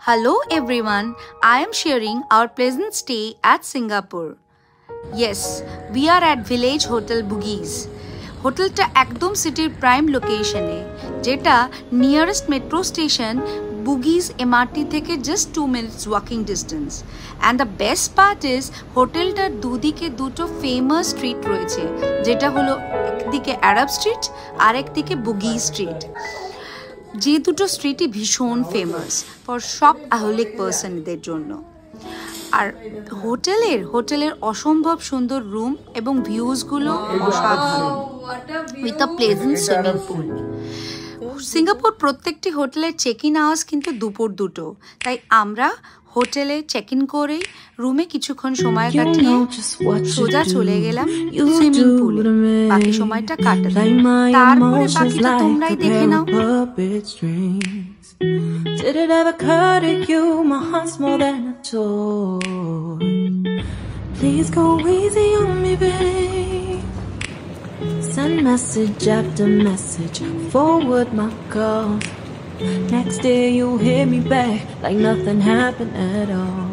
Hello everyone, I am sharing our pleasant stay at Singapore. Yes, we are at Village Hotel Bugis. হোটেলটা একদম সিটির prime লোকেশনে, যেটা nearest metro station Bugis MRT থেকে just 2 minutes walking distance. And the best part is হোটেলটার দুদিকে দুটো famous street রয়েছে, যেটা হলো একদিকে আরব স্ট্রিট আর একদিকে বুগি স্ট্রিট। যে দুটো স্ট্রিটই ভীষণ ফেমাস ফর সব আহলিক পার্সনদের জন্য। আর হোটেলের অসম্ভব সুন্দর রুম এবং ভিউজগুলো অসাধারণ, with a pleasant swimming pool. Singapore প্রত্যেকটি হোটেলের চেক ইন আওয়ার্স কিন্তু দুপুর 2টো, তাই আমরা হোটেলে চেক ইন করেই রুমে কিছুক্ষণ সময় কাটিয়ে সোজা চলে গেলাম সুইমিং পুলে বাকি সময়টা কাটাতে। তারপরে বাকিটা তোমরাই দেখে নাও। Did it ever occur to you my heart's more than a toy? Please go easy on me, babe. Send message after message, forward my calls. Next day you hit me back like nothing happened at all.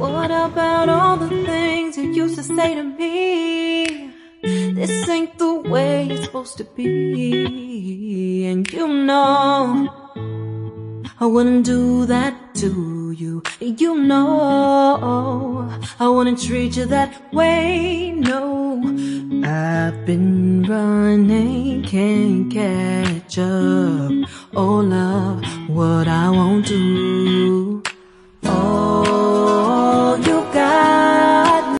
What about all the things you used to say to me? This ain't the way it's supposed to be, and you know I wouldn't do that to you. You know I wouldn't treat you that way, no. I've been running, can't catch up. Oh love, what I won't do.